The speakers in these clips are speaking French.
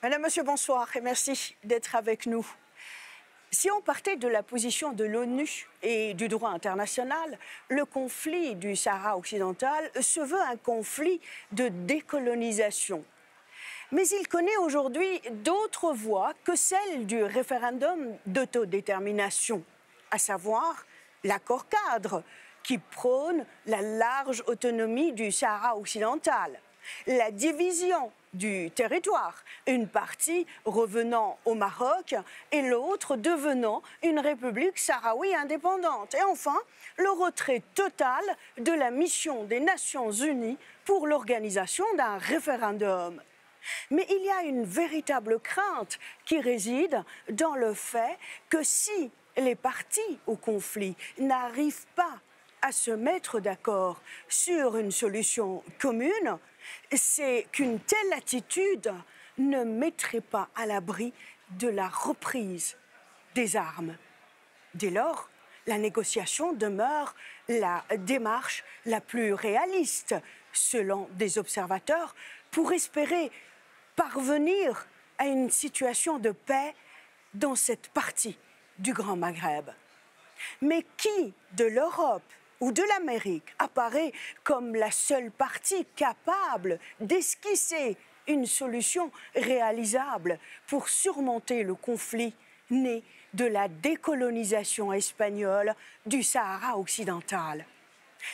Madame, Monsieur, bonsoir et merci d'être avec nous. Si on partait de la position de l'ONU et du droit international, le conflit du Sahara occidental se veut un conflit de décolonisation. Mais il connaît aujourd'hui d'autres voies que celle du référendum d'autodétermination, à savoir l'accord cadre qui prône la large autonomie du Sahara occidental, la division du territoire, une partie revenant au Maroc et l'autre devenant une république sahraoui indépendante. Et enfin, le retrait total de la mission des Nations Unies pour l'organisation d'un référendum. Mais il y a une véritable crainte qui réside dans le fait que si les parties au conflit n'arrivent pas à se mettre d'accord sur une solution commune, c'est qu'une telle attitude ne mettrait pas à l'abri de la reprise des armes. Dès lors, la négociation demeure la démarche la plus réaliste, selon des observateurs, pour espérer parvenir à une situation de paix dans cette partie du Grand Maghreb. Mais qui de l'Europe ou de l'Amérique apparaît comme la seule partie capable d'esquisser une solution réalisable pour surmonter le conflit né de la décolonisation espagnole du Sahara occidental?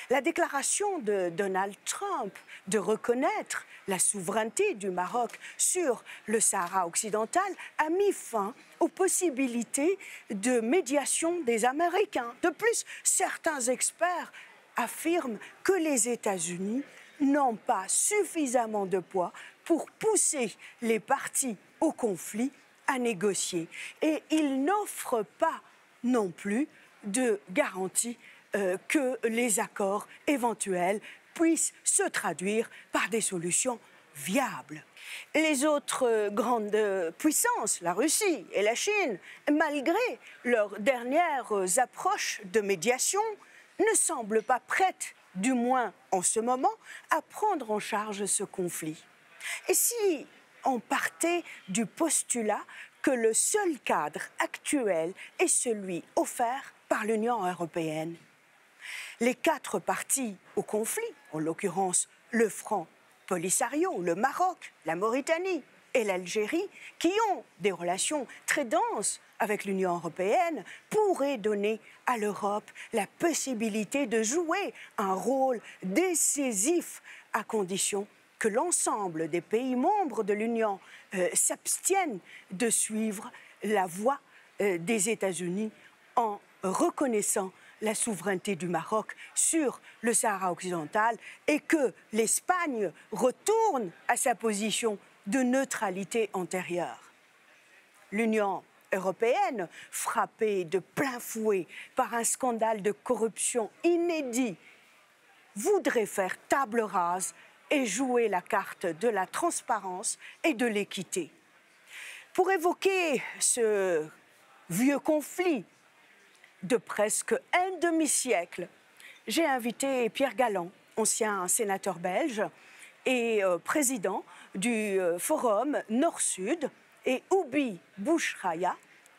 La déclaration de Donald Trump de reconnaître la souveraineté du Maroc sur le Sahara occidental a mis fin aux possibilités de médiation des Américains. De plus, certains experts affirment que les États-Unis n'ont pas suffisamment de poids pour pousser les parties au conflit à négocier. Et ils n'offrent pas non plus de garantie que les accords éventuels puissent se traduire par des solutions viables. Les autres grandes puissances, la Russie et la Chine, malgré leurs dernières approches de médiation, ne semblent pas prêtes, du moins en ce moment, à prendre en charge ce conflit. Et si on partait du postulat que le seul cadre actuel est celui offert par l'Union européenne? Les 4 parties au conflit, en l'occurrence le Front Polisario, le Maroc, la Mauritanie et l'Algérie, qui ont des relations très denses avec l'Union européenne, pourraient donner à l'Europe la possibilité de jouer un rôle décisif à condition que l'ensemble des pays membres de l'Union s'abstiennent de suivre la voie des États-Unis en reconnaissant la souveraineté du Maroc sur le Sahara occidental et que l'Espagne retourne à sa position de neutralité antérieure. L'Union européenne, frappée de plein fouet par un scandale de corruption inédit, voudrait faire table rase et jouer la carte de la transparence et de l'équité. Pour évoquer ce vieux conflit de presque un demi-siècle, j'ai invité Pierre Galland, ancien sénateur belge et président du Forum Nord-Sud, et Oubi Bouchraya,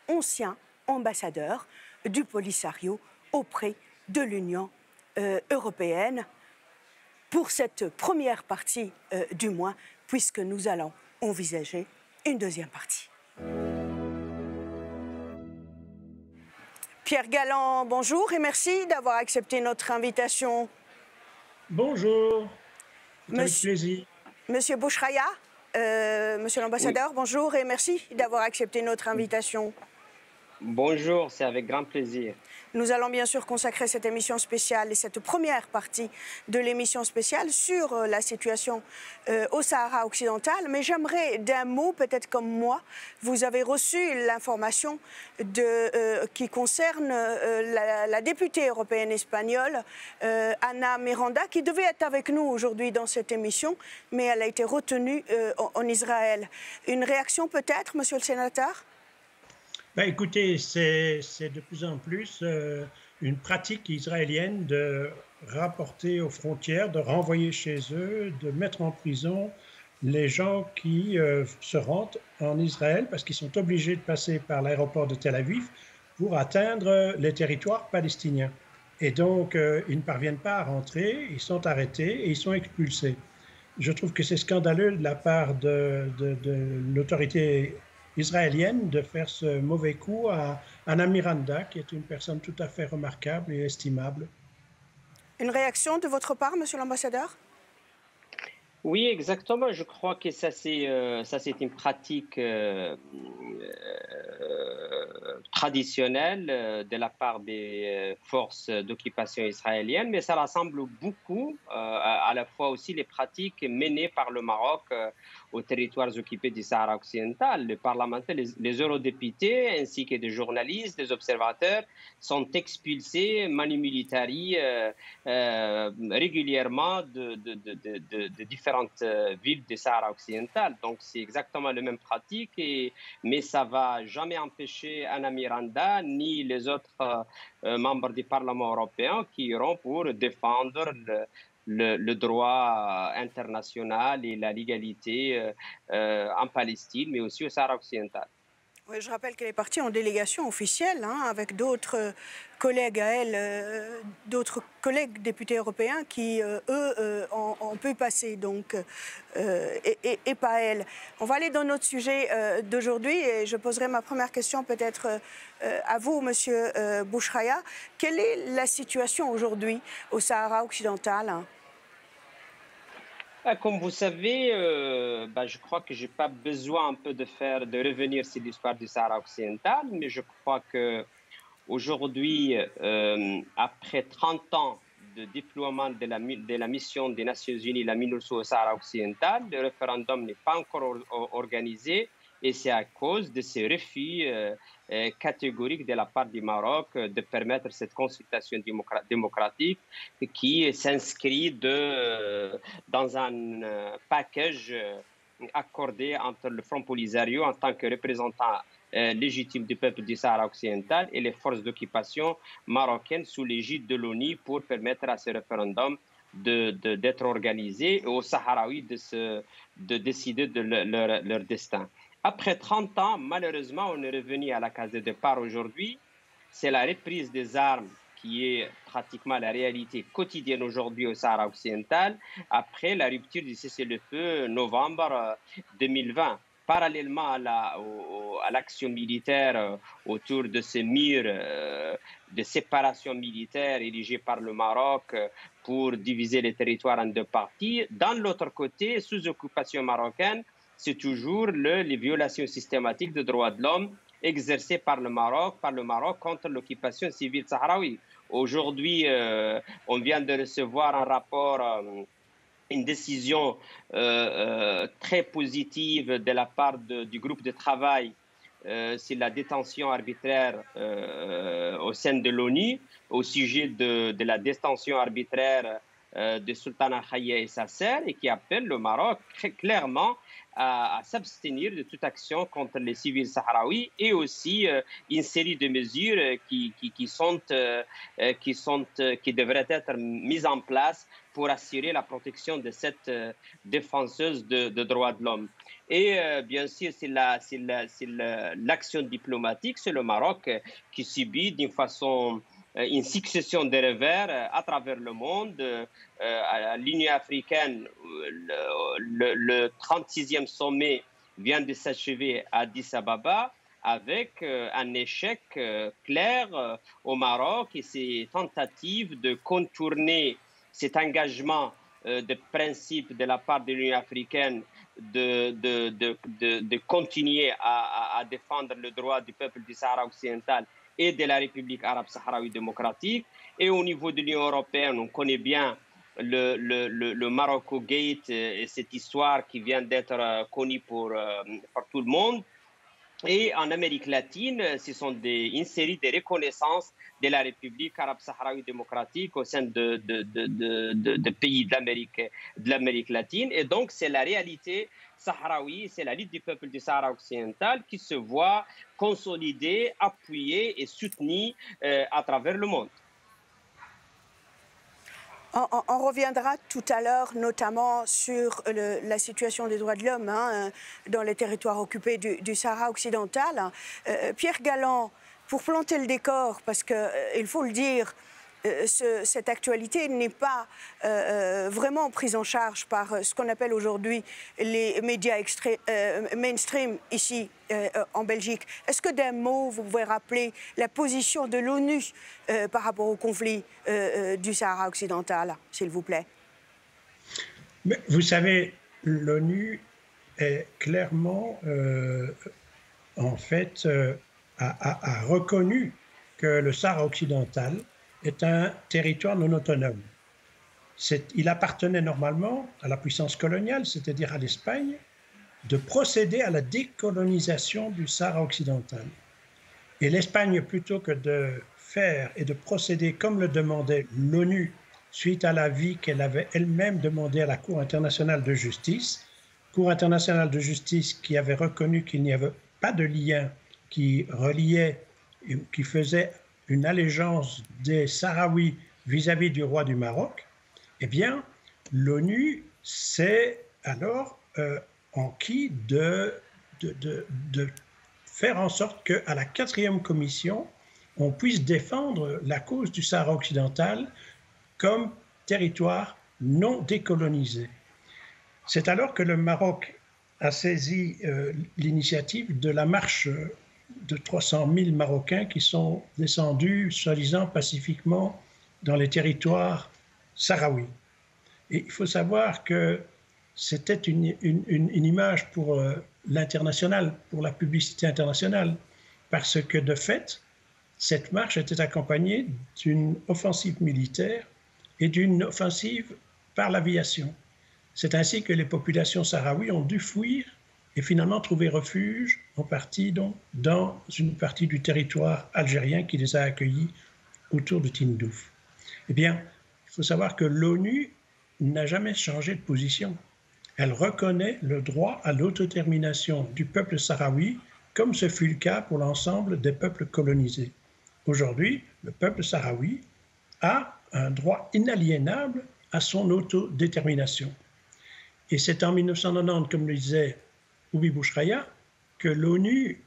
ancien ambassadeur du Polisario auprès de l'Union européenne, pour cette première partie du moins, puisque nous allons envisager une deuxième partie. Pierre Galland, bonjour et merci d'avoir accepté notre invitation. Bonjour, avec plaisir. Monsieur Bouchraya, monsieur l'ambassadeur, oui. Bonjour et merci d'avoir accepté notre invitation. Bonjour, c'est avec grand plaisir. Nous allons bien sûr consacrer cette émission spéciale et cette première partie de l'émission spéciale sur la situation au Sahara occidental. Mais j'aimerais d'un mot, peut-être comme moi, vous avez reçu l'information qui concerne la députée européenne espagnole, Ana Miranda, qui devait être avec nous aujourd'hui dans cette émission, mais elle a été retenue en Israël. Une réaction peut-être, monsieur le sénateur ? Ben, écoutez, c'est de plus en plus une pratique israélienne de rapporter aux frontières, de renvoyer chez eux, de mettre en prison les gens qui se rendent en Israël parce qu'ils sont obligés de passer par l'aéroport de Tel Aviv pour atteindre les territoires palestiniens. Et donc, ils ne parviennent pas à rentrer, ils sont arrêtés et ils sont expulsés. Je trouve que c'est scandaleux de la part de l'autorité israélienne de faire ce mauvais coup à Anna Miranda, qui est une personne tout à fait remarquable et estimable. Une réaction de votre part, monsieur l'ambassadeur? Oui, exactement. Je crois que ça c'est une pratique traditionnelle de la part des forces d'occupation israéliennes, mais ça rassemble beaucoup à la fois aussi les pratiques menées par le Maroc aux territoires occupés du Sahara occidental. Les parlementaires, les eurodéputés, ainsi que des journalistes, des observateurs sont expulsés manu militari régulièrement de différentes villes du Sahara occidental. Donc c'est exactement la même pratique, mais ça ne va jamais empêcher Anna Miranda ni les autres membres du Parlement européen qui iront pour défendre le droit international et la légalité en Palestine, mais aussi au Sahara occidental. Oui, je rappelle qu'elle est partie en délégation officielle avec d'autres collègues à elle, d'autres collègues députés européens qui, eux, ont pu passer, donc, et pas elle. On va aller dans notre sujet d'aujourd'hui et je poserai ma première question peut-être à vous, Monsieur Bouchraya. Quelle est la situation aujourd'hui au Sahara occidental? Comme vous savez, je crois que je n'ai pas besoin un peu de revenir sur l'histoire du Sahara occidental, mais je crois que aujourd'hui, après 30 ans de déploiement de la mission des Nations Unies, la MINURSO au Sahara occidental, le référendum n'est pas encore organisé et c'est à cause de ces refus catégoriques de la part du Maroc de permettre cette consultation démocratique qui s'inscrit dans un package accordé entre le Front Polisario en tant que représentant légitime du peuple du Sahara occidental et les forces d'occupation marocaines sous l'égide de l'ONU pour permettre à ce référendum d'être organisé et aux Sahraouis de décider de leur destin. Après 30 ans, malheureusement, on est revenu à la case de départ aujourd'hui. C'est la reprise des armes qui est pratiquement la réalité quotidienne aujourd'hui au Sahara occidental, après la rupture du cessez-le-feu novembre 2020. Parallèlement à l'action militaire autour de ces murs de séparation militaire érigés par le Maroc pour diviser les territoires en deux parties, dans l'autre côté, sous occupation marocaine, c'est toujours les violations systématiques des droits de l'homme exercées par le Maroc contre l'occupation civile sahraoui. Aujourd'hui, on vient de recevoir un rapport, une décision très positive de la part du groupe de travail sur la détention arbitraire au sein de l'ONU, au sujet de la détention arbitraire de Sultana Khaya et sa sœur, et qui appelle le Maroc très clairement à s'abstenir de toute action contre les civils sahraouis et aussi une série de mesures qui devraient être mises en place pour assurer la protection de cette défenseuse de droits de l'homme. Et bien sûr, c'est l'action diplomatique, c'est le Maroc qui subit d'une façon une succession de revers à travers le monde. À l'Union africaine, le 36e sommet vient de s'achever à Addis Ababa avec un échec clair au Maroc et ses tentatives de contourner cet engagement de principe de la part de l'Union africaine de continuer à défendre le droit du peuple du Sahara occidental et de la République arabe sahraoui démocratique. Et au niveau de l'Union européenne, on connaît bien le Morocco Gate et cette histoire qui vient d'être connue par tout le monde. Et en Amérique latine, ce sont une série de reconnaissances de la République arabe sahraoui démocratique au sein de pays de l'Amérique latine. Et donc, c'est la réalité sahraoui, c'est la lutte du peuple du Sahara occidental qui se voit consolidée, appuyée et soutenue à travers le monde. On reviendra tout à l'heure notamment sur la situation des droits de l'homme dans les territoires occupés du Sahara occidental. Pierre Galland, pour planter le décor, parce qu'il faut le dire, cette actualité n'est pas vraiment prise en charge par ce qu'on appelle aujourd'hui les médias mainstream ici en Belgique. Est-ce que d'un mot, vous pouvez rappeler la position de l'ONU par rapport au conflit du Sahara occidental, s'il vous plaît? Mais vous savez, l'ONU est clairement, en fait, a reconnu que le Sahara occidental est un territoire non autonome. Il appartenait normalement à la puissance coloniale, c'est-à-dire à l'Espagne, de procéder à la décolonisation du Sahara occidental. Et l'Espagne, plutôt que de faire et de procéder comme le demandait l'ONU, suite à l'avis qu'elle avait elle-même demandé à la Cour internationale de justice, Cour internationale de justice qui avait reconnu qu'il n'y avait pas de lien qui reliait, qui faisait une allégeance des Sahraouis vis-à-vis du roi du Maroc, eh bien, l'ONU s'est alors enquis de faire en sorte qu'à la 4e commission, on puisse défendre la cause du Sahara occidental comme territoire non décolonisé. C'est alors que le Maroc a saisi l'initiative de la marche de 300 000 Marocains qui sont descendus, soi-disant pacifiquement, dans les territoires sahraouis. Et il faut savoir que c'était une image pour l'international, pour la publicité internationale, parce que de fait, cette marche était accompagnée d'une offensive militaire et d'une offensive par l'aviation. C'est ainsi que les populations sahraouies ont dû fuir et finalement trouver refuge en partie donc, dans une partie du territoire algérien qui les a accueillis autour de Tindouf. Eh bien, il faut savoir que l'ONU n'a jamais changé de position. Elle reconnaît le droit à l'autodétermination du peuple sahraoui, comme ce fut le cas pour l'ensemble des peuples colonisés. Aujourd'hui, le peuple sahraoui a un droit inaliénable à son autodétermination. Et c'est en 1990, comme le disait Oubi Bouchraya, que l'ONU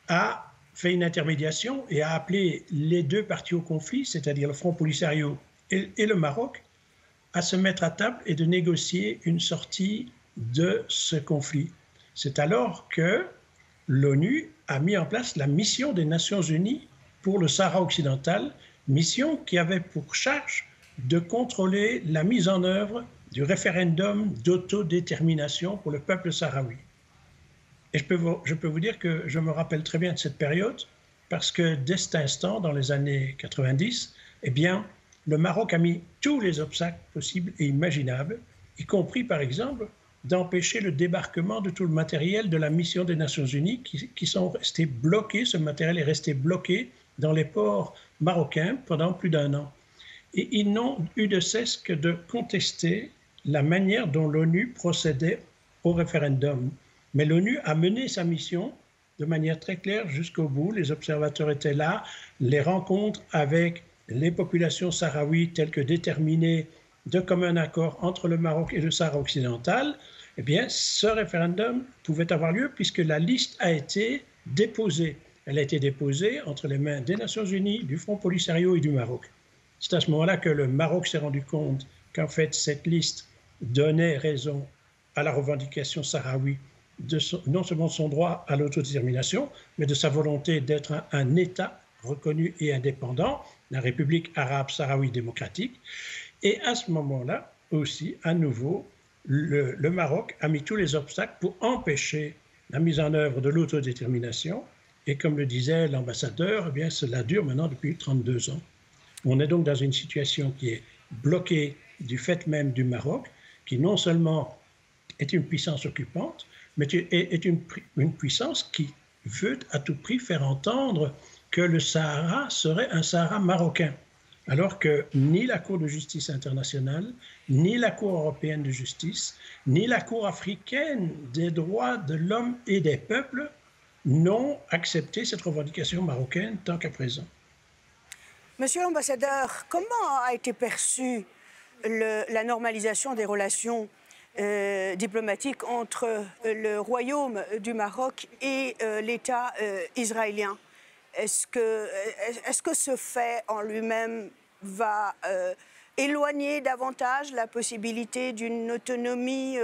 a fait une intermédiation et a appelé les deux parties au conflit, c'est-à-dire le Front Polisario et le Maroc, à se mettre à table et de négocier une sortie de ce conflit. C'est alors que l'ONU a mis en place la mission des Nations Unies pour le Sahara occidental, mission qui avait pour charge de contrôler la mise en œuvre du référendum d'autodétermination pour le peuple sahraoui. Et je peux vous dire que je me rappelle très bien de cette période parce que dès cet instant, dans les années 90, eh bien, le Maroc a mis tous les obstacles possibles et imaginables, y compris par exemple d'empêcher le débarquement de tout le matériel de la mission des Nations Unies qui sont restés bloqués, ce matériel est resté bloqué dans les ports marocains pendant plus d'1 an. Et ils n'ont eu de cesse que de contester la manière dont l'ONU procédait au référendum. Mais l'ONU a mené sa mission de manière très claire jusqu'au bout. Les observateurs étaient là. Les rencontres avec les populations sahraouies telles que déterminées de commun accord entre le Maroc et le Sahara occidental, eh bien, ce référendum pouvait avoir lieu puisque la liste a été déposée. Elle a été déposée entre les mains des Nations Unies, du Front Polisario et du Maroc. C'est à ce moment-là que le Maroc s'est rendu compte qu'en fait, cette liste donnait raison à la revendication sahraoui non seulement de son droit à l'autodétermination, mais de sa volonté d'être un État reconnu et indépendant, la République arabe sahraoui démocratique. Et à ce moment-là, aussi, à nouveau, le Maroc a mis tous les obstacles pour empêcher la mise en œuvre de l'autodétermination. Et comme le disait l'ambassadeur, eh bien, cela dure maintenant depuis 32 ans. On est donc dans une situation qui est bloquée du fait même du Maroc, qui non seulement est une puissance occupante, mais est une puissance qui veut à tout prix faire entendre que le Sahara serait un Sahara marocain, alors que ni la Cour de justice internationale, ni la Cour européenne de justice, ni la Cour africaine des droits de l'homme et des peuples n'ont accepté cette revendication marocaine tant qu'à présent. Monsieur l'ambassadeur, comment a été perçue la normalisation des relations diplomatiques entre le Royaume du Maroc et l'État israélien. Est-ce que ce fait en lui-même va éloigner davantage la possibilité d'une autonomie,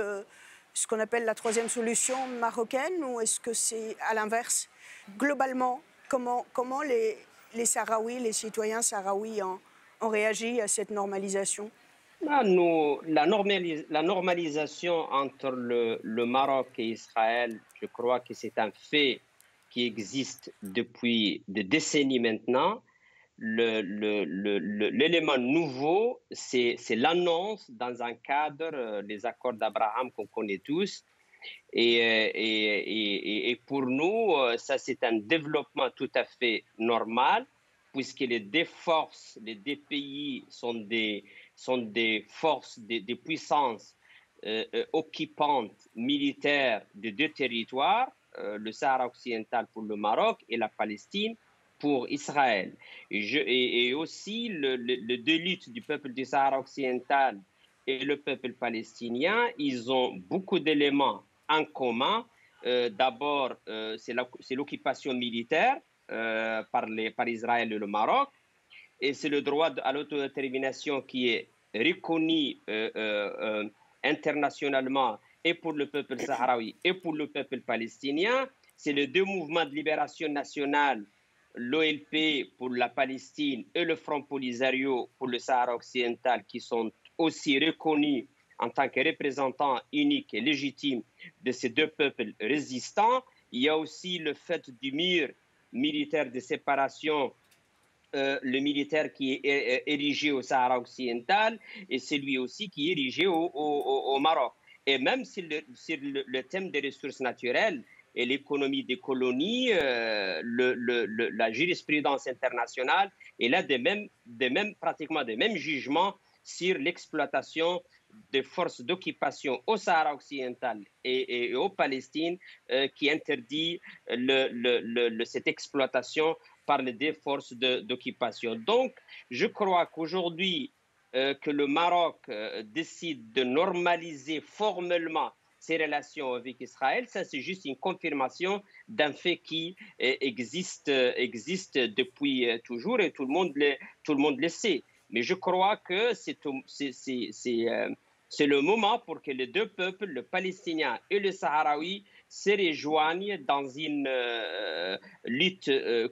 ce qu'on appelle la troisième solution marocaine, ou est-ce que c'est à l'inverse? Globalement, comment les Sahraouis, les citoyens sahraouis ont réagi à cette normalisation? La normalisation entre le Maroc et Israël, je crois que c'est un fait qui existe depuis des décennies maintenant. L'élément nouveau, c'est l'annonce dans un cadre, les accords d'Abraham qu'on connaît tous. Et pour nous, ça c'est un développement tout à fait normal, puisque les deux forces, les deux pays sont des forces, des puissances occupantes militaires de deux territoires, le Sahara occidental pour le Maroc et la Palestine pour Israël. Et aussi le deux luttes du peuple du Sahara occidental et le peuple palestinien, ils ont beaucoup d'éléments en commun. D'abord, c'est l'occupation militaire par Israël et le Maroc, et c'est le droit à l'autodétermination qui est reconnu internationalement et pour le peuple sahraoui et pour le peuple palestinien. C'est les deux mouvements de libération nationale, l'OLP pour la Palestine et le Front Polisario pour le Sahara occidental, qui sont aussi reconnus en tant que représentants uniques et légitimes de ces deux peuples résistants. Il y a aussi le fait du mur militaire de séparation, le militaire qui est érigé au Sahara occidental, et celui aussi qui est érigé au Maroc. Et même sur le thème des ressources naturelles et l'économie des colonies, la jurisprudence internationale est là pratiquement des mêmes jugements sur l'exploitation des forces d'occupation au Sahara occidental et aux Palestine, qui interdit cette exploitation par les deux forces d'occupation. Donc, je crois qu'aujourd'hui, que le Maroc décide de normaliser formellement ses relations avec Israël, ça c'est juste une confirmation d'un fait qui existe depuis toujours, et tout le monde le sait. Mais je crois que c'est le moment pour que les deux peuples, le palestinien et le sahraoui, se rejoignent dans une lutte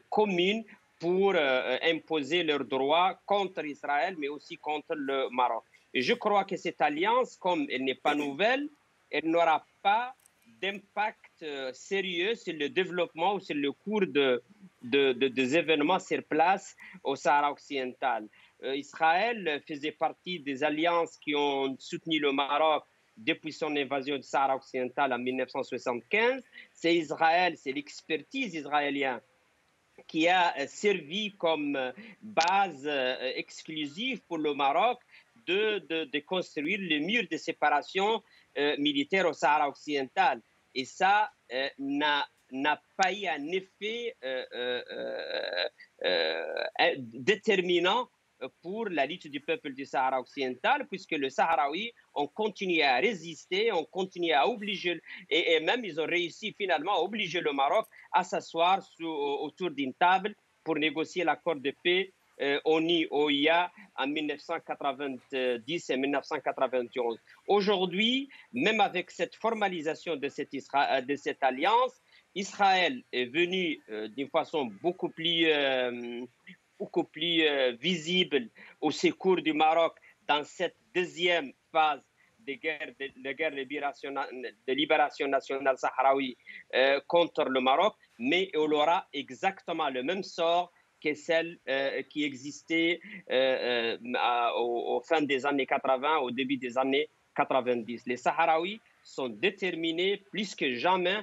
commune pour imposer leurs droits contre Israël, mais aussi contre le Maroc. Et je crois que cette alliance, comme elle n'est pas nouvelle, elle n'aura pas d'impact sérieux sur le développement ou sur le cours des événements sur place au Sahara occidental. Israël faisait partie des alliances qui ont soutenu le Maroc depuis son invasion du Sahara occidental en 1975. C'est Israël, c'est l'expertise israélienne qui a servi comme base exclusive pour le Maroc de construire le mur de séparation militaire au Sahara occidental. Et ça n'a pas eu un effet déterminant pour la lutte du peuple du Sahara occidental, puisque le Sahraoui ont continué à résister, ont continué à obliger, et même ils ont réussi finalement à obliger le Maroc à s'asseoir autour d'une table pour négocier l'accord de paix ONU-OIA en 1990 et 1991. Aujourd'hui, même avec cette formalisation de cette alliance, Israël est venu d'une façon beaucoup plus visible au secours du Maroc dans cette deuxième phase de guerre de libération nationale sahraoui contre le Maroc, mais elle aura exactement le même sort que celle qui existait au fin des années 80, au début des années 90. Les Sahraouis sont déterminés plus que jamais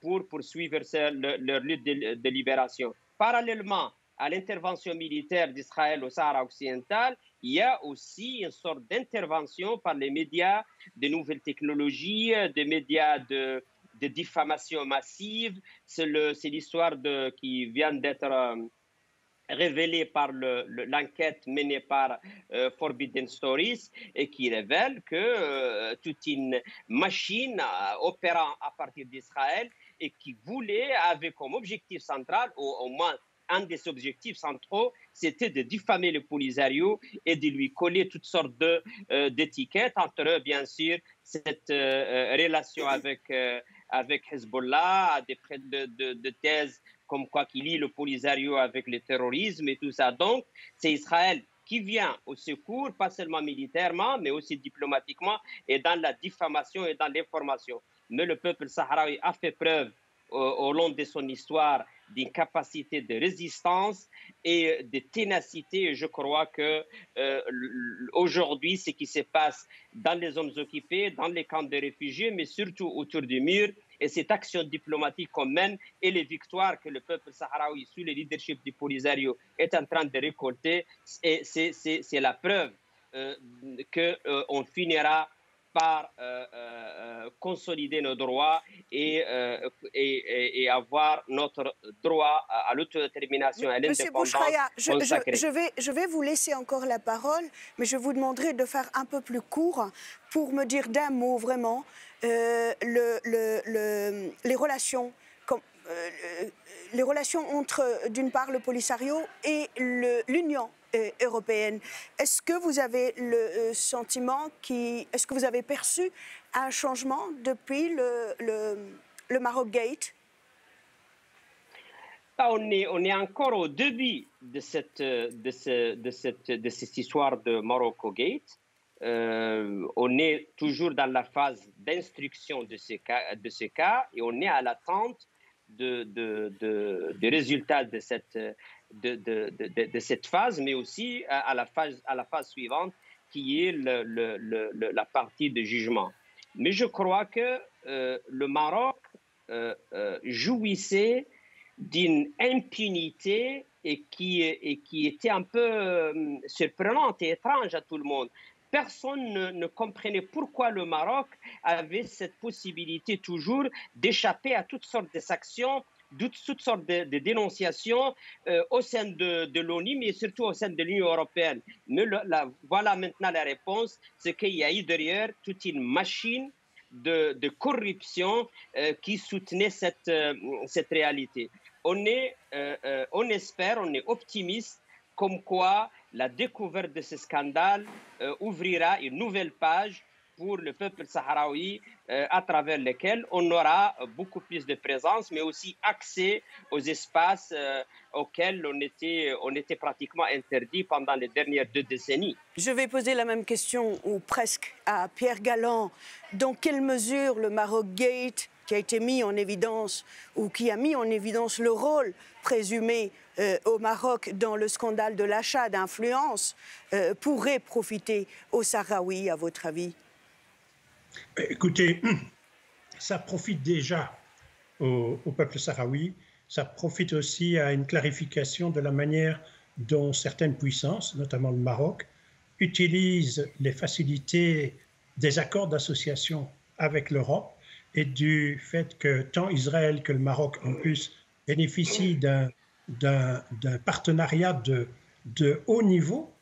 pour poursuivre leur lutte de libération. Parallèlement à l'intervention militaire d'Israël au Sahara occidental, il y a aussi une sorte d'intervention par les médias de nouvelles technologies, des médias de diffamation massive. C'est l'histoire qui vient d'être révélé par l'enquête menée par Forbidden Stories et qui révèle que toute une machine opérant à partir d'Israël et qui avait comme objectif central, ou au moins un des objectifs centraux, c'était de diffamer le Polisario et de lui coller toutes sortes d'étiquettes, entre eux, bien sûr, cette relation avec Hezbollah, de thèses comme quoi qu'il lie le Polisario avec le terrorisme et tout ça. Donc, c'est Israël qui vient au secours, pas seulement militairement, mais aussi diplomatiquement et dans la diffamation et dans l'information. Mais le peuple sahraoui a fait preuve au long de son histoire d'une capacité de résistance et de ténacité. Et je crois que aujourd'hui, ce qui se passe dans les zones occupées, dans les camps de réfugiés, mais surtout autour du mur, et cette action diplomatique qu'on mène et les victoires que le peuple sahraoui, sous le leadership du Polisario, est en train de récolter, c'est la preuve qu'on finira par consolider nos droits et avoir notre droit à l'autodétermination et à Monsieur l'indépendance Bouchraïa, consacrée. je vais vous laisser encore la parole, mais je vous demanderai de faire un peu plus court pour me dire d'un mot vraiment les relations entre, d'une part, le Polisario et l'Union européenne. Est-ce que vous avez le sentiment, est-ce que vous avez perçu un changement depuis le Maroc Gate? On est encore au début de cette histoire de Morocco Gate. On est toujours dans la phase d'instruction de ce cas et on est à l'attente des résultats de cette phase, mais aussi à la phase suivante qui est la partie de jugement. Mais je crois que le Maroc jouissait d'une impunité et qui était un peu surprenante et étrange à tout le monde. Personne ne comprenait pourquoi le Maroc avait cette possibilité toujours d'échapper à toutes sortes de sanctions, toutes sortes de dénonciations au sein de l'ONU, mais surtout au sein de l'Union européenne. Mais voilà maintenant la réponse, c'est qu'il y a eu derrière toute une machine de corruption qui soutenait cette réalité. On espère, on est optimiste comme quoi la découverte de ce scandale ouvrira une nouvelle page pour le peuple sahraoui à travers lequel on aura beaucoup plus de présence, mais aussi accès aux espaces auxquels on était pratiquement interdit pendant les dernières 2 décennies. Je vais poser la même question, ou presque, à Pierre Galland. Dans quelle mesure le Maroc Gate, qui a été mis en évidence, ou qui a mis en évidence le rôle présumé au Maroc dans le scandale de l'achat d'influence, pourrait profiter aux Sahraouis, à votre avis? Écoutez, ça profite déjà au peuple sahraoui, ça profite aussi à une clarification de la manière dont certaines puissances, notamment le Maroc, utilisent les facilités des accords d'association avec l'Europe et du fait que tant Israël que le Maroc en plus bénéficient d'un partenariat de haut niveau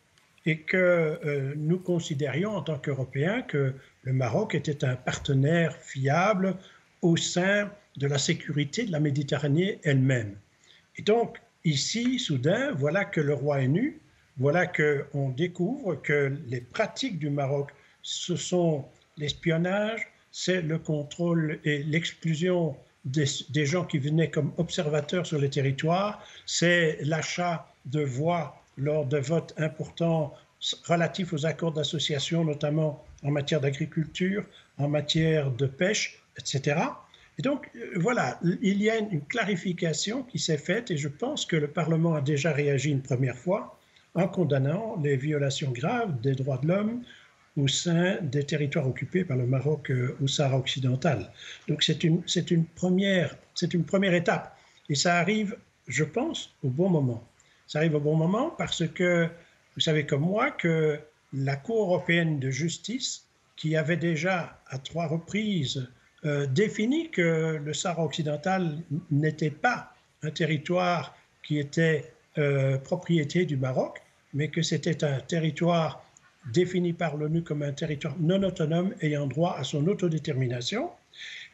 et que nous considérions en tant qu'Européens que le Maroc était un partenaire fiable au sein de la sécurité de la Méditerranée elle-même. Et donc, ici, soudain, voilà que le roi est nu, voilà qu'on découvre que les pratiques du Maroc, ce sont l'espionnage, c'est le contrôle et l'exclusion des gens qui venaient comme observateurs sur les territoires, c'est l'achat de voix lors de votes importants relatifs aux accords d'association, notamment en matière d'agriculture, en matière de pêche, etc. Et donc, voilà, il y a une clarification qui s'est faite et je pense que le Parlement a déjà réagi une première fois en condamnant les violations graves des droits de l'homme au sein des territoires occupés par le Maroc au Sahara occidental. Donc, c'est une première étape. Et ça arrive, je pense, au bon moment. Ça arrive au bon moment parce que, vous savez comme moi, que la Cour européenne de justice, qui avait déjà à 3 reprises défini que le Sahara occidental n'était pas un territoire qui était propriété du Maroc, mais que c'était un territoire défini par l'ONU comme un territoire non autonome ayant droit à son autodétermination.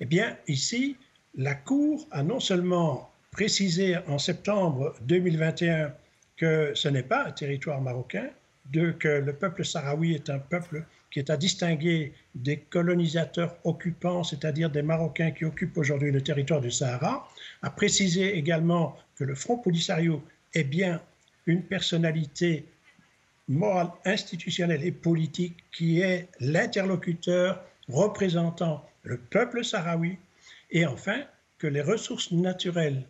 Eh bien, ici, la Cour a non seulement précisé en septembre 2021 que ce n'est pas un territoire marocain, que le peuple sahraoui est un peuple qui est à distinguer des colonisateurs occupants, c'est-à-dire des Marocains qui occupent aujourd'hui le territoire du Sahara, a précisé également que le Front Polisario est bien une personnalité morale, institutionnelle et politique qui est l'interlocuteur représentant le peuple sahraoui, et enfin que les ressources naturelles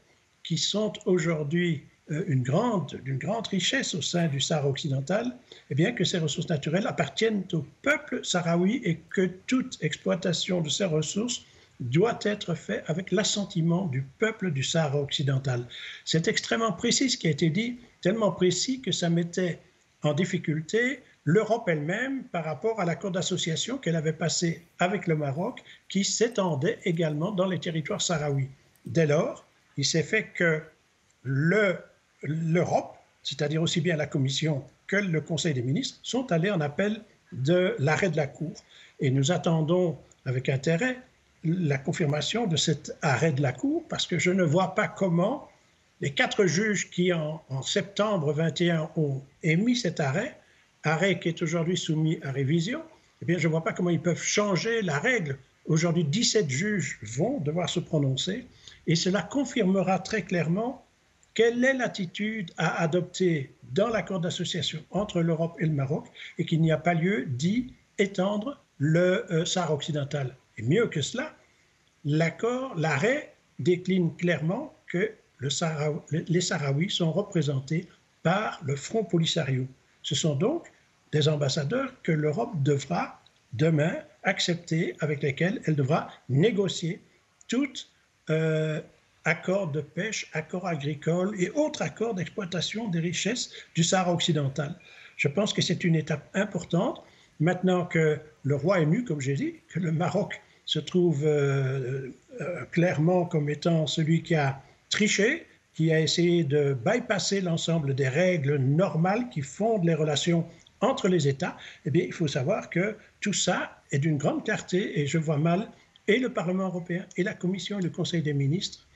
qui sont aujourd'hui d'une grande richesse au sein du Sahara occidental, eh bien que ces ressources naturelles appartiennent au peuple sahraoui et que toute exploitation de ces ressources doit être faite avec l'assentiment du peuple du Sahara occidental. C'est extrêmement précis ce qui a été dit, tellement précis que ça mettait en difficulté l'Europe elle-même par rapport à l'accord d'association qu'elle avait passé avec le Maroc, qui s'étendait également dans les territoires sahraouis. Dès lors, il s'est fait que l'Europe, c'est-à-dire aussi bien la Commission que le Conseil des ministres, sont allés en appel de l'arrêt de la Cour. Et nous attendons avec intérêt la confirmation de cet arrêt de la Cour, parce que je ne vois pas comment les 4 juges qui, en septembre 21, ont émis cet arrêt qui est aujourd'hui soumis à révision, eh bien, je ne vois pas comment ils peuvent changer la règle. Aujourd'hui, 17 juges vont devoir se prononcer, et cela confirmera très clairement quelle est l'attitude à adopter dans l'accord d'association entre l'Europe et le Maroc, et qu'il n'y a pas lieu d'y étendre le Sahara occidental. Et mieux que cela, l'arrêt décline clairement que les Sahraouis sont représentés par le Front Polisario. Ce sont donc des ambassadeurs que l'Europe devra demain accepter, avec lesquels elle devra négocier tout accord de pêche, accord agricole et autres accords d'exploitation des richesses du Sahara occidental. Je pense que c'est une étape importante. Maintenant que le roi est nu, comme j'ai dit, que le Maroc se trouve clairement comme étant celui qui a triché, qui a essayé de bypasser l'ensemble des règles normales qui fondent les relations entre les États, eh bien, il faut savoir que tout ça est d'une grande clarté, et je vois mal et le Parlement européen et la Commission et le Conseil des ministres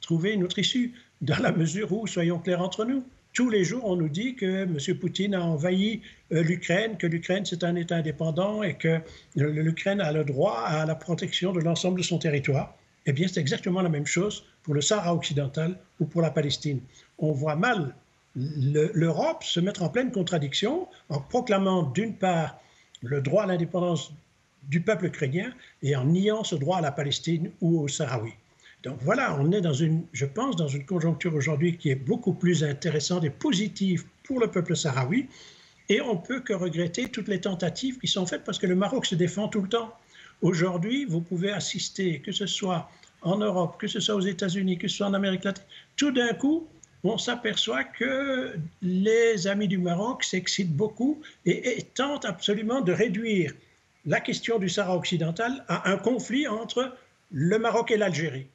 trouver une autre issue, dans la mesure où, soyons clairs entre nous, tous les jours, on nous dit que M. Poutine a envahi l'Ukraine, que l'Ukraine, c'est un État indépendant et que l'Ukraine a le droit à la protection de l'ensemble de son territoire. Eh bien, c'est exactement la même chose pour le Sahara occidental ou pour la Palestine. On voit mal l'Europe se mettre en pleine contradiction en proclamant d'une part le droit à l'indépendance du peuple ukrainien et en niant ce droit à la Palestine ou au Sahraoui. Donc voilà, on est je pense, dans une conjoncture aujourd'hui qui est beaucoup plus intéressante et positive pour le peuple sahraoui, et on ne peut que regretter toutes les tentatives qui sont faites parce que le Maroc se défend tout le temps. Aujourd'hui, vous pouvez assister, que ce soit en Europe, que ce soit aux États-Unis, que ce soit en Amérique latine, tout d'un coup, on s'aperçoit que les amis du Maroc s'excitent beaucoup et tentent absolument de réduire la question du Sahara occidental à un conflit entre le Maroc et l'Algérie.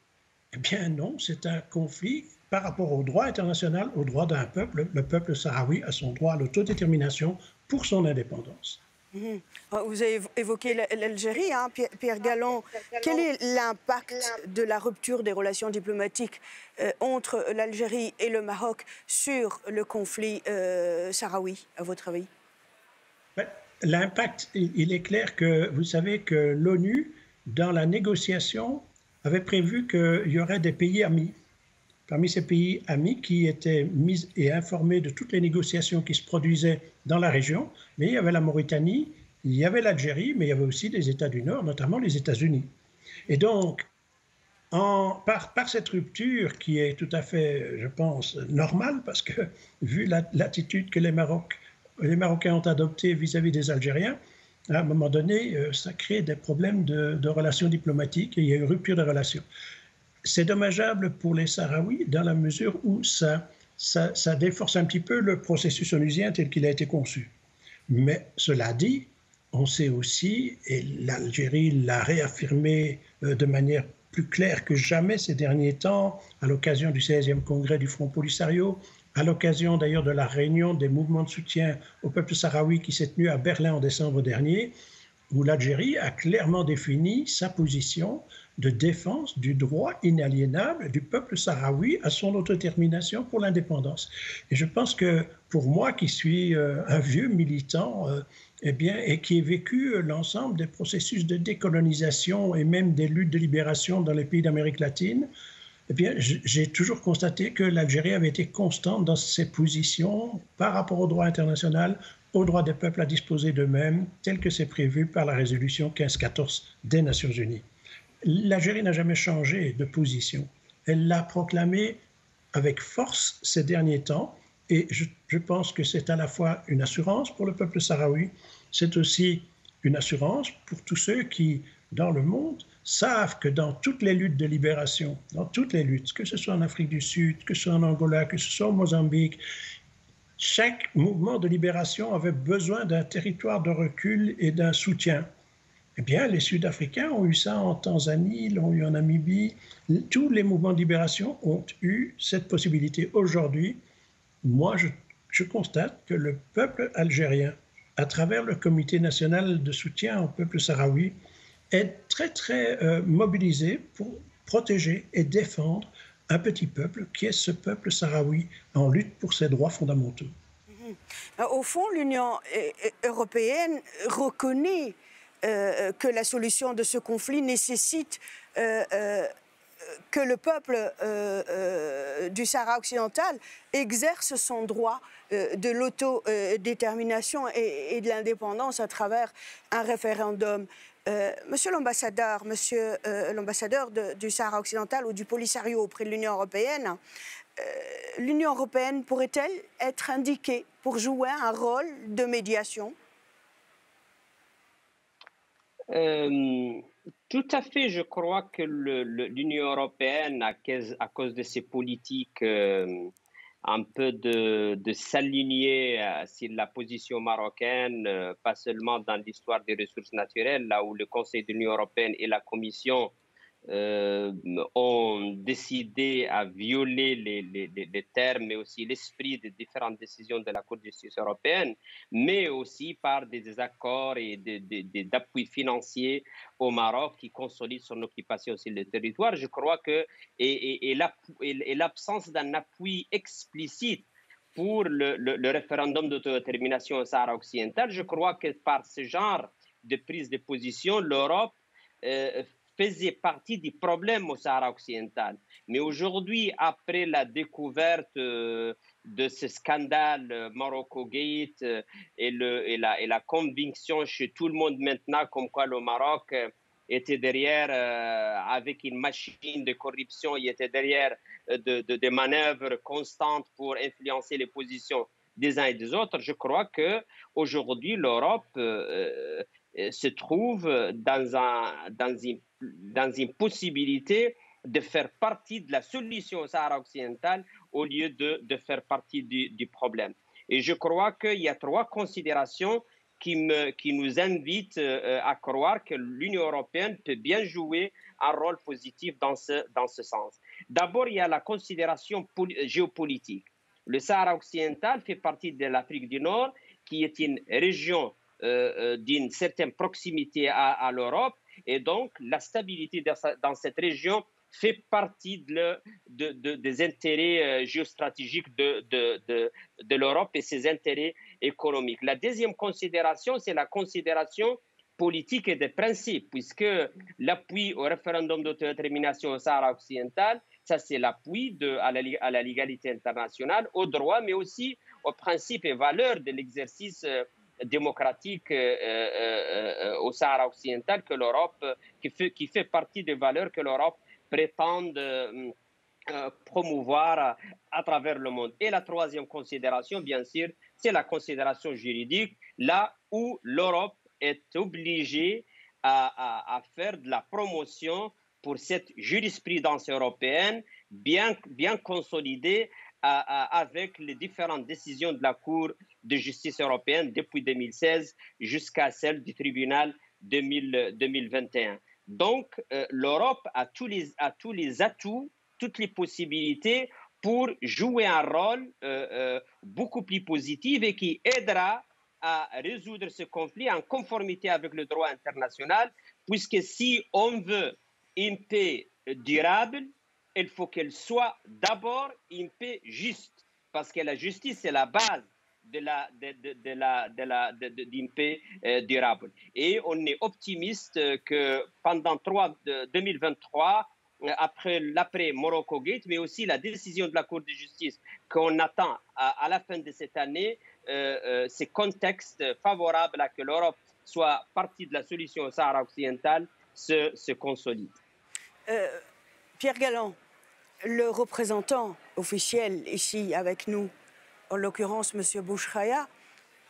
Eh bien non, c'est un conflit par rapport au droit international, au droit d'un peuple. Le peuple sahraoui a son droit à l'autodétermination pour son indépendance. Vous avez évoqué l'Algérie, hein, Pierre Gallon. Quel est l'impact de la rupture des relations diplomatiques entre l'Algérie et le Maroc sur le conflit sahraoui, à votre avis? L'impact, il est clair que vous savez que l'ONU, dans la négociation, avait prévu qu'il y aurait des pays amis. Parmi ces pays amis qui étaient mis et informés de toutes les négociations qui se produisaient dans la région, mais il y avait la Mauritanie, il y avait l'Algérie, mais il y avait aussi les États du Nord, notamment les États-Unis. Et donc, par cette rupture qui est tout à fait, je pense, normale, parce que vu l'attitude que les Marocains ont adoptée vis-à-vis des Algériens, à un moment donné, ça crée des problèmes de relations diplomatiques et il y a eu rupture de relations. C'est dommageable pour les Sahraouis dans la mesure où ça déforce un petit peu le processus onusien tel qu'il a été conçu. Mais cela dit, on sait aussi, et l'Algérie l'a réaffirmé de manière plus claire que jamais ces derniers temps, à l'occasion du 16e congrès du Front Polisario, à l'occasion d'ailleurs de la réunion des mouvements de soutien au peuple sahraoui qui s'est tenue à Berlin en décembre dernier, où l'Algérie a clairement défini sa position de défense du droit inaliénable du peuple sahraoui à son autodétermination pour l'indépendance. Et je pense que pour moi, qui suis un vieux militant, eh bien, et qui ai vécu l'ensemble des processus de décolonisation et même des luttes de libération dans les pays d'Amérique latine, eh bien, j'ai toujours constaté que l'Algérie avait été constante dans ses positions par rapport au droit international, au droit des peuples à disposer d'eux-mêmes, tel que c'est prévu par la résolution 1514 des Nations Unies. L'Algérie n'a jamais changé de position. Elle l'a proclamé avec force ces derniers temps, et je pense que c'est à la fois une assurance pour le peuple sahraoui, c'est aussi une assurance pour tous ceux qui, dans le monde, savent que dans toutes les luttes de libération, dans toutes les luttes, que ce soit en Afrique du Sud, que ce soit en Angola, que ce soit au Mozambique, chaque mouvement de libération avait besoin d'un territoire de recul et d'un soutien. Eh bien, les Sud-Africains ont eu ça en Tanzanie, l'ont eu en Namibie. Tous les mouvements de libération ont eu cette possibilité. Aujourd'hui, moi, je constate que le peuple algérien, à travers le Comité national de soutien au peuple sahraoui, est très, très mobilisé pour protéger et défendre un petit peuple qui est ce peuple sahraoui en lutte pour ses droits fondamentaux. Au fond, l'Union européenne reconnaît que la solution de ce conflit nécessite que le peuple du Sahara occidental exerce son droit de l'autodétermination et de l'indépendance à travers un référendum. Monsieur l'ambassadeur du Sahara occidental ou du Polisario auprès de l'Union européenne pourrait-elle être indiquée pour jouer un rôle de médiation? Tout à fait, je crois que l'Union européenne, à cause de ses politiques, un peu de s'aligner sur la position marocaine, pas seulement dans l'histoire des ressources naturelles, là où le Conseil de l'Union européenne et la Commission ont décidé à violer les termes, mais aussi l'esprit des différentes décisions de la Cour de justice européenne, mais aussi par des accords et d'appui financier au Maroc qui consolide son occupation sur le territoire. Je crois que l'absence d'un appui explicite pour le référendum d'autodétermination au Sahara occidental, je crois que par ce genre de prise de position, l'Europe faisait partie du problème au Sahara occidental. Mais aujourd'hui, après la découverte de ce scandale Morocco Gate et la conviction chez tout le monde maintenant comme quoi le Maroc était derrière, avec une machine de corruption, il était derrière de manœuvres constantes pour influencer les positions des uns et des autres, je crois qu'aujourd'hui, l'Europe se trouve dans une possibilité de faire partie de la solution au Sahara occidental au lieu de faire partie du problème. Et je crois qu'il y a trois considérations qui nous invitent à croire que l'Union européenne peut bien jouer un rôle positif dans ce sens. D'abord, il y a la considération géopolitique. Le Sahara occidental fait partie de l'Afrique du Nord, qui est une région d'une certaine proximité à l'Europe, et donc la stabilité dans cette région fait partie des intérêts géostratégiques de l'Europe et ses intérêts économiques. La deuxième considération, c'est la considération politique et de principe, puisque l'appui au référendum d'autodétermination au Sahara occidental, ça c'est l'appui à la légalité internationale, au droit, mais aussi aux principes et valeurs de l'exercice démocratique au Sahara occidental que l'Europe, qui fait partie des valeurs que l'Europe prétend promouvoir à travers le monde. Et la troisième considération, bien sûr, c'est la considération juridique, là où l'Europe est obligée à faire de la promotion pour cette jurisprudence européenne bien consolidée avec les différentes décisions de la Cour de justice européenne depuis 2016 jusqu'à celle du tribunal 2021. Donc, l'Europe a tous les atouts, toutes les possibilités pour jouer un rôle beaucoup plus positif et qui aidera à résoudre ce conflit en conformité avec le droit international, puisque si on veut une paix durable, il faut qu'elle soit d'abord une paix juste, parce que la justice, c'est la base d'une paix durable. Et on est optimiste que pendant 2023, après l'après Morocco Gate, mais aussi la décision de la Cour de justice qu'on attend à la fin de cette année, ce contexte favorable à que l'Europe soit partie de la solution au Sahara occidental se consolide. Pierre Galland, le représentant officiel ici avec nous, en l'occurrence M. Bouchraya,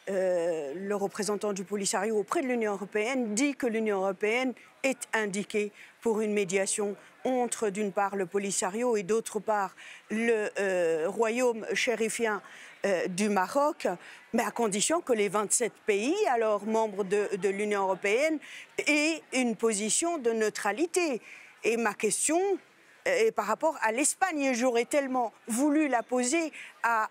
le représentant du Polisario auprès de l'Union européenne, dit que l'Union européenne est indiquée pour une médiation entre, d'une part, le Polisario et, d'autre part, le royaume chérifien du Maroc, mais à condition que les 27 pays, alors membres de l'Union européenne, aient une position de neutralité. Et ma question est par rapport à l'Espagne. J'aurais tellement voulu la poser à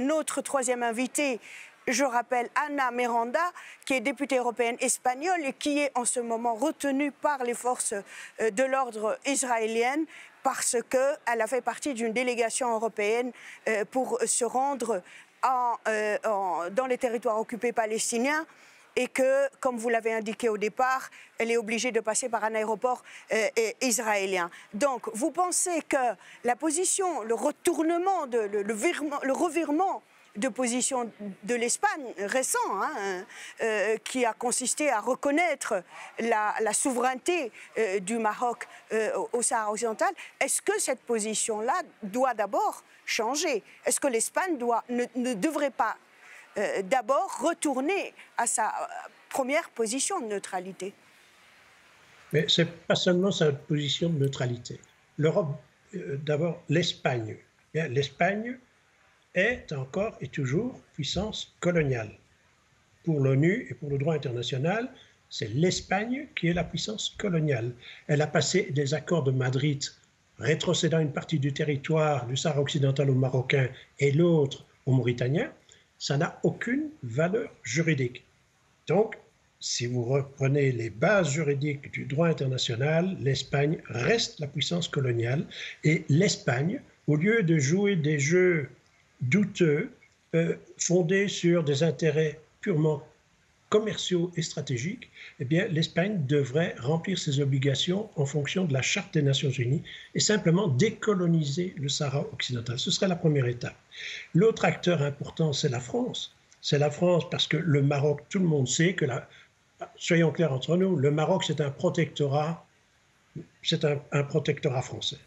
notre troisième invité. Je rappelle Ana Miranda, qui est députée européenne espagnole et qui est en ce moment retenue par les forces de l'ordre israéliennes parce qu'elle a fait partie d'une délégation européenne pour se rendre dans les territoires occupés palestiniens et que, comme vous l'avez indiqué au départ, elle est obligée de passer par un aéroport israélien. Donc, vous pensez que la position, le retournement, le revirement de position de l'Espagne récent, qui a consisté à reconnaître la souveraineté du Maroc au Sahara occidental, est-ce que cette position-là doit d'abord changer? Est-ce que l'Espagne ne devrait pas d'abord retourner à sa première position de neutralité? Mais ce n'est pas seulement sa position de neutralité. L'Europe, d'abord l'Espagne. L'Espagne est encore et toujours puissance coloniale. Pour l'ONU et pour le droit international, c'est l'Espagne qui est la puissance coloniale. Elle a passé des accords de Madrid rétrocédant une partie du territoire du Sahara occidental aux Marocains et l'autre aux Mauritaniens. Ça n'a aucune valeur juridique. Donc, si vous reprenez les bases juridiques du droit international, l'Espagne reste la puissance coloniale et l'Espagne, au lieu de jouer des jeux douteux, fondés sur des intérêts purement commerciaux et stratégiques, eh bien, l'Espagne devrait remplir ses obligations en fonction de la Charte des Nations Unies et simplement décoloniser le Sahara occidental. Ce serait la première étape. L'autre acteur important, c'est la France. C'est la France parce que le Maroc, tout le monde sait que, soyons clairs entre nous, le Maroc, c'est un protectorat français.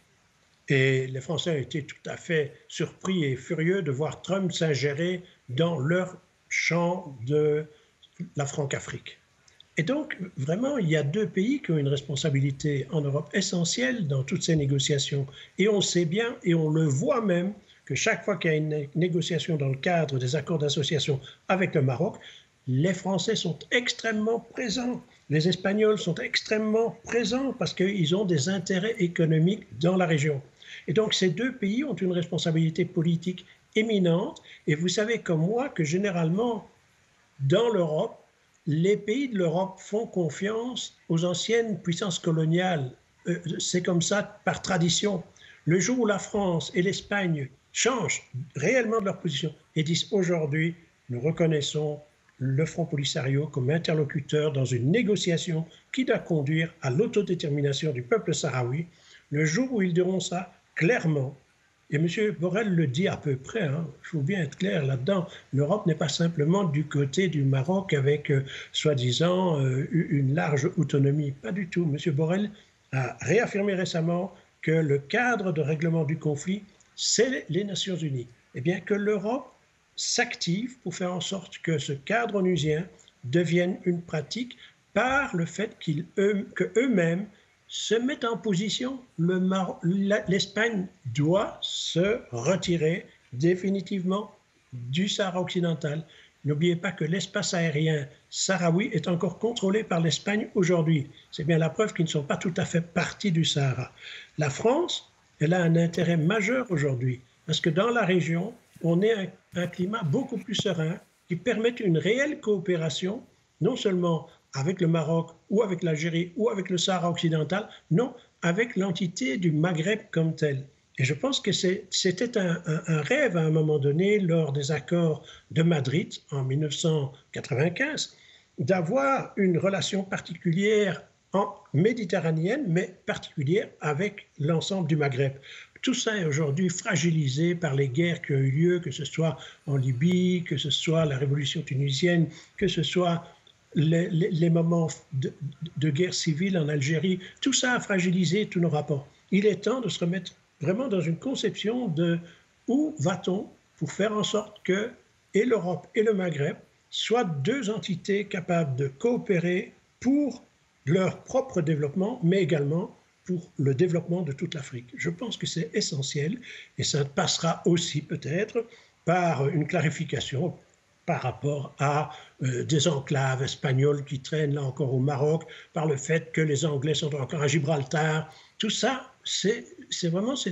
Et les Français ont été tout à fait surpris et furieux de voir Trump s'ingérer dans leur champ de la Franc-Afrique. Et donc, vraiment, il y a deux pays qui ont une responsabilité en Europe essentielle dans toutes ces négociations. Et on sait bien, et on le voit même, que chaque fois qu'il y a une négociation dans le cadre des accords d'association avec le Maroc, les Français sont extrêmement présents. Les Espagnols sont extrêmement présents parce qu'ils ont des intérêts économiques dans la région. Et donc, ces deux pays ont une responsabilité politique éminente. Et vous savez comme moi que généralement, dans l'Europe, les pays de l'Europe font confiance aux anciennes puissances coloniales. C'est comme ça par tradition. Le jour où la France et l'Espagne changent réellement de leur position et disent aujourd'hui, nous reconnaissons le Front Polisario comme interlocuteur dans une négociation qui doit conduire à l'autodétermination du peuple sahraoui, le jour où ils diront ça clairement, et M. Borrell le dit à peu près, il faut bien être clair là-dedans, l'Europe n'est pas simplement du côté du Maroc avec, soi-disant, une large autonomie. Pas du tout. M. Borrell a réaffirmé récemment que le cadre de règlement du conflit, c'est les Nations Unies. Eh bien, que l'Europe s'active pour faire en sorte que ce cadre onusien devienne une pratique par le fait qu'eux-mêmes se mettent en position. L'Espagne doit se retirer définitivement du Sahara occidental. N'oubliez pas que l'espace aérien sahraoui est encore contrôlé par l'Espagne aujourd'hui. C'est bien la preuve qu'ils ne sont pas tout à fait partis du Sahara. La France, elle a un intérêt majeur aujourd'hui parce que dans la région, on est un climat beaucoup plus serein qui permet une réelle coopération, non seulement avec le Maroc ou avec l'Algérie ou avec le Sahara occidental, non, avec l'entité du Maghreb comme tel. Et je pense que c'était un rêve à un moment donné, lors des accords de Madrid en 1995, d'avoir une relation particulière méditerranéenne, mais particulière avec l'ensemble du Maghreb. Tout ça est aujourd'hui fragilisé par les guerres qui ont eu lieu, que ce soit en Libye, que ce soit la révolution tunisienne, que ce soit les moments de guerre civile en Algérie. Tout ça a fragilisé tous nos rapports. Il est temps de se remettre vraiment dans une conception de où va-t-on pour faire en sorte que et l'Europe et le Maghreb soient deux entités capables de coopérer pour leur propre développement, mais également pour le développement de toute l'Afrique. Je pense que c'est essentiel et ça passera aussi peut-être par une clarification par rapport à des enclaves espagnoles qui traînent là encore au Maroc, par le fait que les Anglais sont encore à Gibraltar. Tout ça, c'est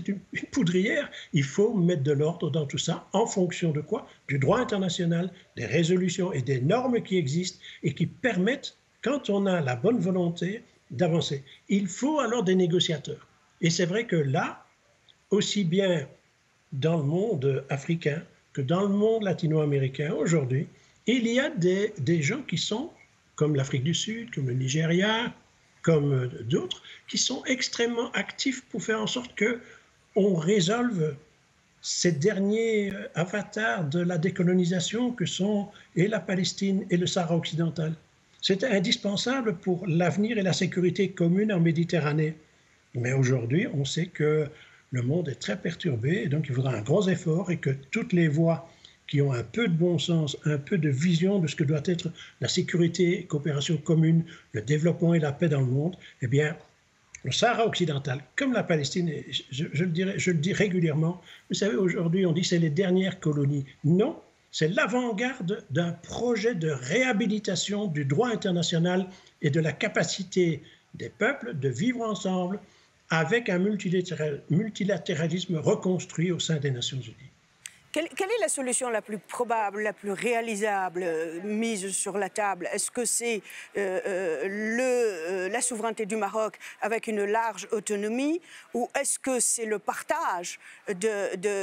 une poudrière. Il faut mettre de l'ordre dans tout ça, en fonction de quoi? Du droit international, des résolutions et des normes qui existent et qui permettent, quand on a la bonne volonté, d'avancer. Il faut alors des négociateurs. Et c'est vrai que là, aussi bien dans le monde africain que dans le monde latino-américain aujourd'hui, il y a des gens qui sont, comme l'Afrique du Sud, comme le Nigeria, comme d'autres, qui sont extrêmement actifs pour faire en sorte qu'on résolve ces derniers avatars de la décolonisation que sont et la Palestine et le Sahara occidental. C'est indispensable pour l'avenir et la sécurité commune en Méditerranée. Mais aujourd'hui, on sait que le monde est très perturbé et donc il faudra un gros effort et que toutes les voies qui ont un peu de bon sens, un peu de vision de ce que doit être la sécurité et coopération commune, le développement et la paix dans le monde, eh bien, le Sahara occidental, comme la Palestine, je le dis régulièrement, vous savez, aujourd'hui, on dit que c'est les dernières colonies. Non, c'est l'avant-garde d'un projet de réhabilitation du droit international et de la capacité des peuples de vivre ensemble avec un multilatéralisme reconstruit au sein des Nations Unies. Quelle est la solution la plus probable, la plus réalisable mise sur la table? Est-ce que c'est la souveraineté du Maroc avec une large autonomie, ou est-ce que c'est le partage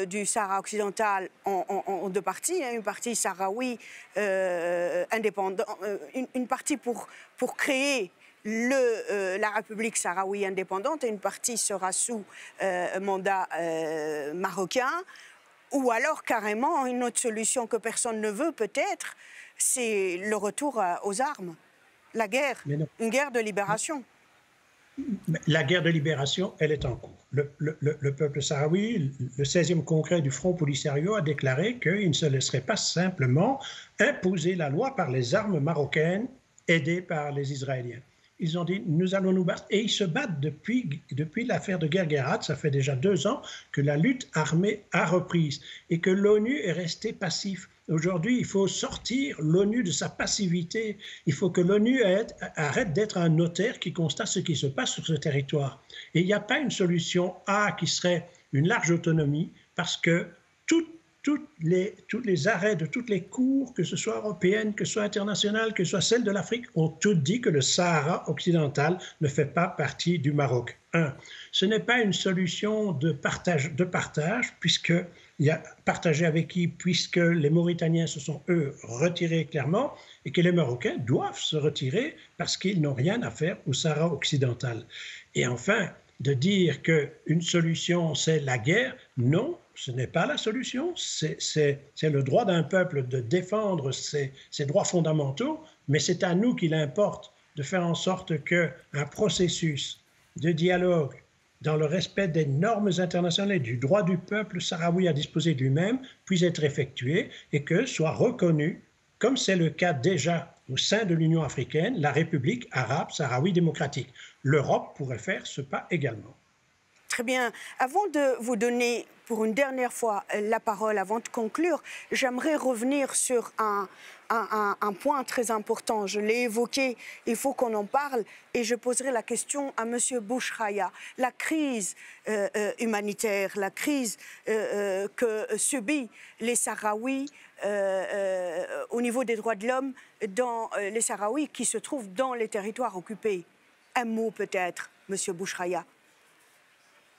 du Sahara occidental en deux parties, hein, une partie sahraoui indépendante, une partie pour créer la République sahraoui indépendante et une partie sera sous mandat marocain? Ou alors, carrément, une autre solution que personne ne veut, peut-être, c'est le retour aux armes, la guerre, une guerre de libération. La guerre de libération, elle est en cours. Le peuple sahraoui, le 16e congrès du Front Polisario a déclaré qu'il ne se laisserait pas simplement imposer la loi par les armes marocaines aidées par les Israéliens. Ils ont dit, nous allons nous battre. Et ils se battent depuis l'affaire de Guerguerat. Ça fait déjà 2 ans que la lutte armée a repris et que l'ONU est restée passif. Aujourd'hui, il faut sortir l'ONU de sa passivité. Il faut que l'ONU arrête d'être un notaire qui constate ce qui se passe sur ce territoire. Et il n'y a pas une solution A qui serait une large autonomie, parce que tous les arrêts de toutes les cours, que ce soit européennes, que ce soit internationales, que ce soit celles de l'Afrique, ont toutes dit que le Sahara occidental ne fait pas partie du Maroc. Ce n'est pas une solution de partage, puisque il y a partagé avec qui, puisque les Mauritaniens se sont, eux, retirés clairement, et que les Marocains doivent se retirer parce qu'ils n'ont rien à faire au Sahara occidental. Et enfin, de dire qu'une solution, c'est la guerre, non, ce n'est pas la solution. C'est le droit d'un peuple de défendre ses droits fondamentaux, mais c'est à nous qu'il importe de faire en sorte qu'un processus de dialogue dans le respect des normes internationales et du droit du peuple sahraoui à disposer de lui-même puisse être effectué et que soit reconnu, comme c'est le cas déjà au sein de l'Union africaine, la République arabe sahraoui démocratique. L'Europe pourrait faire ce pas également. Très bien. Avant de vous donner pour une dernière fois la parole, avant de conclure, j'aimerais revenir sur un point très important. Je l'ai évoqué, il faut qu'on en parle et je poserai la question à M. Bouchraya. La crise humanitaire, la crise que subit les Sahraouis au niveau des droits de l'homme, dans les Sahraouis qui se trouvent dans les territoires occupés. Un mot peut-être, M. Bouchraya.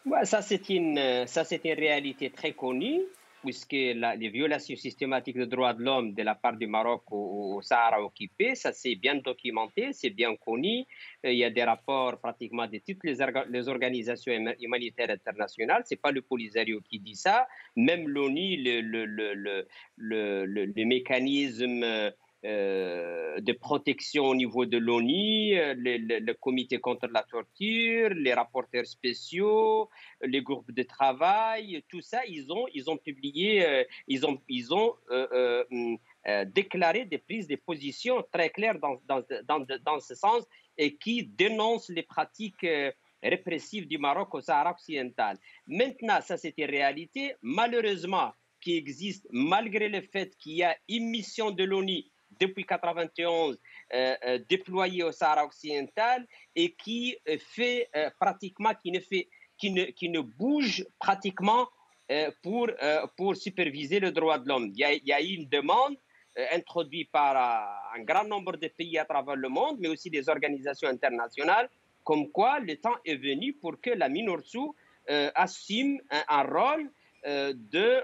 Ouais, ça, c'est une réalité très connue, puisque les violations systématiques des droits de l'homme de la part du Maroc au Sahara occupé, ça c'est bien documenté, c'est bien connu. Il y a des rapports pratiquement de toutes les organisations humanitaires internationales. Ce n'est pas le Polisario qui dit ça. Même l'ONU, le mécanisme de protection au niveau de l'ONU, le comité contre la torture, les rapporteurs spéciaux, les groupes de travail, tout ça, ils ont publié, ils ont déclaré des prises de position très claires dans ce sens et qui dénoncent les pratiques répressives du Maroc au Sahara occidental. Maintenant, ça c'est une réalité, malheureusement, qui existe malgré le fait qu'il y a une mission de l'ONU depuis 1991 déployée au Sahara occidental et qui fait pratiquement, qui ne bouge pratiquement pour superviser le droit de l'homme. Il y a eu une demande introduite par un grand nombre de pays à travers le monde, mais aussi des organisations internationales, comme quoi le temps est venu pour que la MINURSO assume un rôle de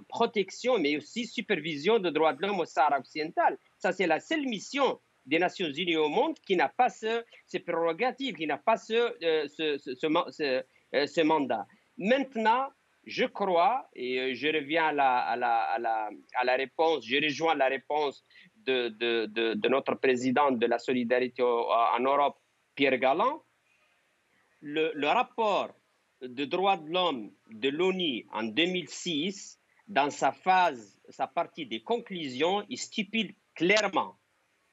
protection, mais aussi supervision des droits de l'homme au Sahara occidental. Ça, c'est la seule mission des Nations Unies au monde qui n'a pas ces prérogatives, qui n'a pas ce mandat. Maintenant, je crois, et je reviens à la réponse, je rejoins la réponse de notre président de la solidarité en Europe, Pierre Galland. Le rapport de droits de l'homme de l'ONU en 2006, dans sa partie des conclusions, il stipule clairement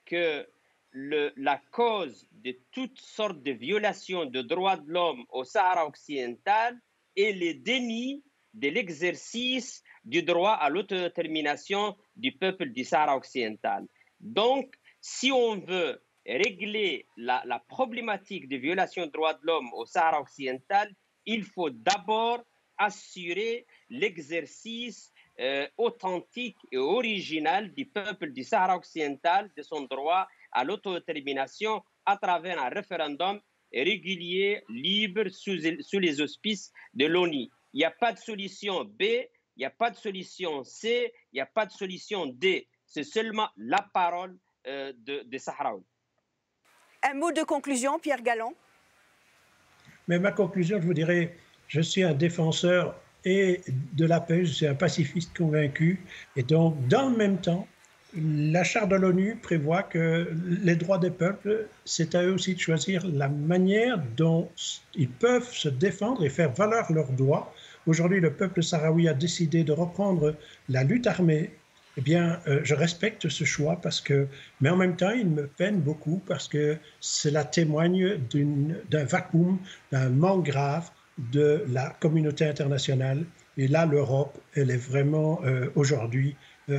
que la cause de toutes sortes de violations de droits de l'homme au Sahara occidental est le déni de l'exercice du droit à l'autodétermination du peuple du Sahara occidental. Donc, si on veut régler la problématique de violation des droits de l'homme au Sahara occidental, il faut d'abord assurer l'exercice authentique et original du peuple du Sahara occidental de son droit à l'autodétermination à travers un référendum régulier, libre, sous les auspices de l'ONU. Il n'y a pas de solution B, il n'y a pas de solution C, il n'y a pas de solution D. C'est seulement la parole des Sahraouis. Un mot de conclusion, Pierre Galland. Mais ma conclusion, je vous dirais, je suis un défenseur et de la paix, je suis un pacifiste convaincu. Et donc, dans le même temps, la charte de l'ONU prévoit que les droits des peuples, c'est à eux aussi de choisir la manière dont ils peuvent se défendre et faire valoir leurs droits. Aujourd'hui, le peuple sahraoui a décidé de reprendre la lutte armée. Eh bien, je respecte ce choix mais en même temps, il me peine beaucoup parce que cela témoigne d'un vacuum, d'un manque grave de la communauté internationale. Et là, l'Europe, elle est vraiment aujourd'hui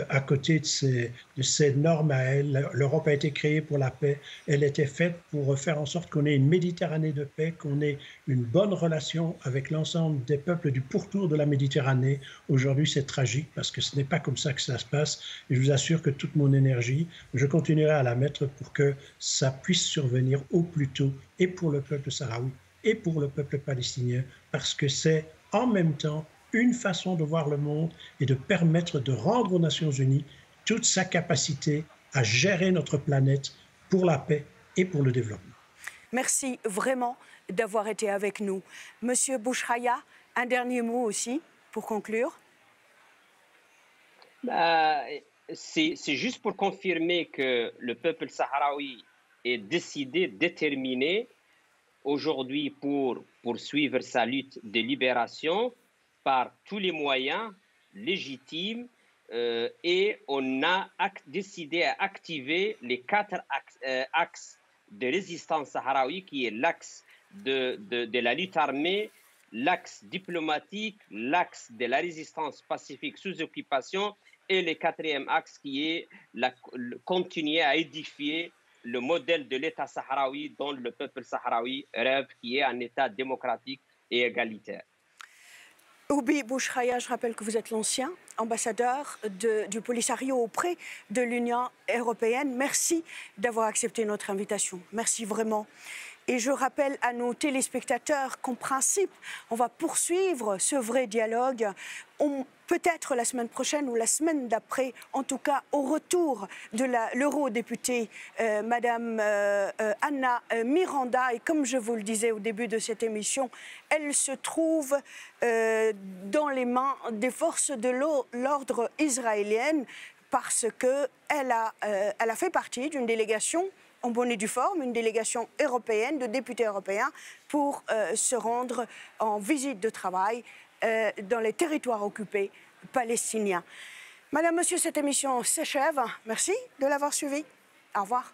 à côté de ces normes à elle. L'Europe a été créée pour la paix. Elle était faite pour faire en sorte qu'on ait une Méditerranée de paix, qu'on ait une bonne relation avec l'ensemble des peuples du pourtour de la Méditerranée. Aujourd'hui, c'est tragique parce que ce n'est pas comme ça que ça se passe. Et je vous assure que toute mon énergie, je continuerai à la mettre pour que ça puisse survenir au plus tôt et pour le peuple sahraoui et pour le peuple palestinien, parce que c'est en même temps une façon de voir le monde et de permettre de rendre aux Nations Unies toute sa capacité à gérer notre planète pour la paix et pour le développement. Merci vraiment d'avoir été avec nous. Monsieur Bouchraya, un dernier mot aussi pour conclure. C'est juste pour confirmer que le peuple sahraoui est décidé, déterminé aujourd'hui pour poursuivre sa lutte de libération par tous les moyens légitimes et on a décidé à activer les 4 axes de résistance sahraoui qui est l'axe de la lutte armée, l'axe diplomatique, l'axe de la résistance pacifique sous occupation et le quatrième axe qui est continuer à édifier le modèle de l'État sahraoui dont le peuple sahraoui rêve, qui est un État démocratique et égalitaire. Oubi Bouchraya, je rappelle que vous êtes l'ancien ambassadeur du Polisario auprès de l'Union européenne. Merci d'avoir accepté notre invitation. Merci vraiment. Et je rappelle à nos téléspectateurs qu'en principe, on va poursuivre ce vrai dialogue, peut-être la semaine prochaine ou la semaine d'après, en tout cas au retour de l'eurodéputée Madame Anna Miranda. Et comme je vous le disais au début de cette émission, elle se trouve dans les mains des forces de l'ordre israéliennes parce qu'elle a fait partie d'une délégation en bonne et due forme, une délégation européenne de députés européens pour se rendre en visite de travail dans les territoires occupés palestiniens. Madame, Monsieur, cette émission s'achève. Merci de l'avoir suivie. Au revoir.